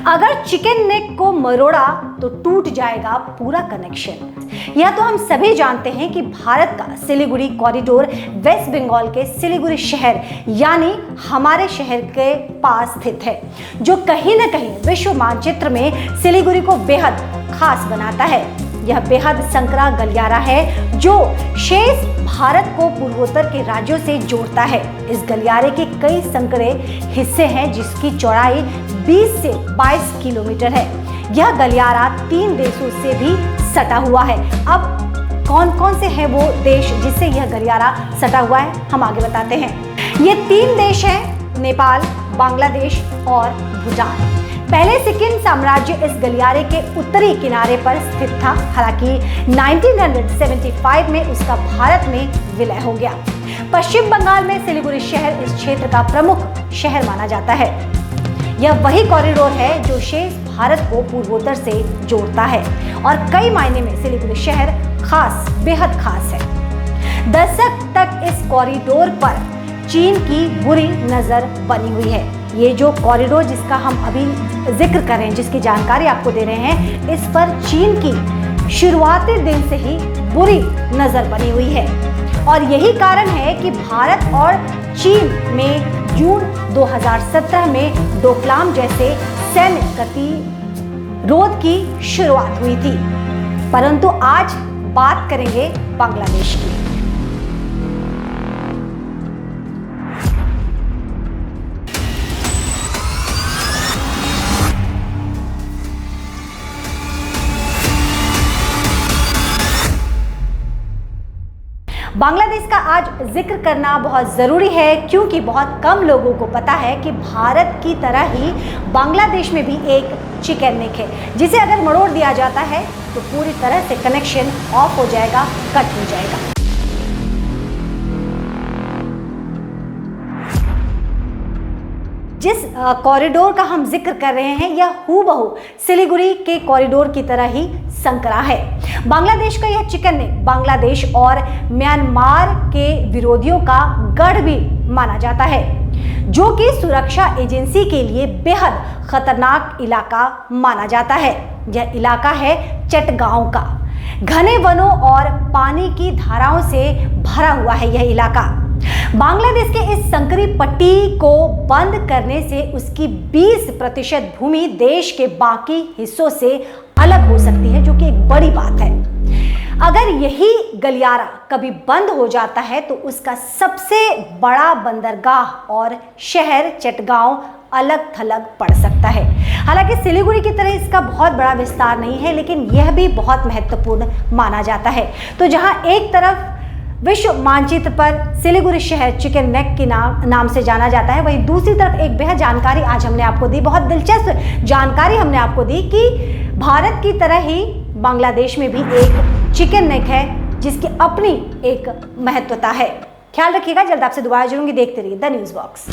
अगर chicken neck को मरोड़ा तो टूट जाएगा पूरा कनेक्शन। यह तो हम सभी जानते हैं कि भारत का सिलीगुड़ी कॉरिडोर वेस्ट बंगाल के सिलीगुड़ी शहर यानी हमारे शहर के पास स्थित है, जो कहीं ना कहीं विश्व मानचित्र में सिलीगुड़ी को बेहद खास बनाता है। यह बेहद संकरा गलियारा है जो शेष भारत को पूर्वोत्तर के राज्यों से जोड़ता है। इस गलियारे के कई संकरे हिस्से हैं जिसकी चौड़ाई 20 से 22 किलोमीटर है। यह गलियारा 3 देशों से भी सटा हुआ है। अब कौन कौन से हैं वो देश जिससे यह गलियारा सटा हुआ है, हम आगे बताते हैं। ये 3 देश हैं, नेपाल, बांग्लादेश और भूटान। पहले सिक्किम साम्राज्य इस गलियारे के उत्तरी किनारे पर स्थित था, हालांकि 1975 में उसका भारत में विलय हो गया। पश्चिम बंगाल में सिलीगुड़ी शहर इस क्षेत्र का प्रमुख शहर माना जाता है। यह वही कॉरिडोर है जो शेष भारत को पूर्वोत्तर से जोड़ता है और कई मायने में सिलीगुड़ी शहर खास, बेहद खास है। दशक तक इस कॉरिडोर पर चीन की बुरी नजर बनी हुई है। ये जो कॉरिडोर जिसका हम अभी जिक्र कर रहे हैं, जिसकी जानकारी आपको दे रहे हैं, इस पर चीन की शुरुआती दिन से ही बुरी नजर बनी हुई है और यही कारण है कि भारत और चीन में जून 2017 में डोकलाम जैसे सैन्य गतिरोध की शुरुआत हुई थी। परंतु आज बात करेंगे बांग्लादेश की। बांग्लादेश का आज जिक्र करना बहुत ज़रूरी है क्योंकि बहुत कम लोगों को पता है कि भारत की तरह ही बांग्लादेश में भी एक चिकन नेक है, जिसे अगर मरोड़ दिया जाता है तो पूरी तरह से कनेक्शन ऑफ हो जाएगा, कट हो जाएगा। जिस कॉरिडोर का हम जिक्र कर रहे हैं यह हूबहू सिलीगुड़ी के कॉरिडोर की तरह ही संकरा है। बांग्लादेश का यह चिकन नेक बांग्लादेश और म्यांमार के विरोधियों का गढ़ भी माना जाता है, जो कि सुरक्षा एजेंसी के लिए बेहद खतरनाक इलाका माना जाता है। यह इलाका है चटगांव का। घने वनों और पानी की धाराओं से भरा हुआ है यह इलाका। बांग्लादेश के इस संकरी पट्टी को बंद करने से उसकी 20% भूमि देश के बाकी हिस्सों से अलग हो सकती है, जो कि एक बड़ी बात है। अगर यही गलियारा कभी बंद हो जाता है तो उसका सबसे बड़ा बंदरगाह और शहर चटगांव अलग थलग पड़ सकता है। हालांकि सिलीगुड़ी की तरह इसका बहुत बड़ा विस्तार नहीं है, लेकिन यह भी बहुत महत्वपूर्ण माना जाता है। तो जहां एक तरफ विश्व मानचित्र पर सिलीगुड़ी शहर चिकन नेक के नाम से जाना जाता है, वहीं दूसरी तरफ एक बेहद जानकारी आज हमने आपको दी, बहुत दिलचस्प जानकारी हमने आपको दी कि भारत की तरह ही बांग्लादेश में भी एक चिकन नेक है जिसकी अपनी एक महत्वता है। ख्याल रखिएगा, जल्द आपसे दोबारा जुड़ूंगी। देखते रहिए द न्यूज़ बॉक्स।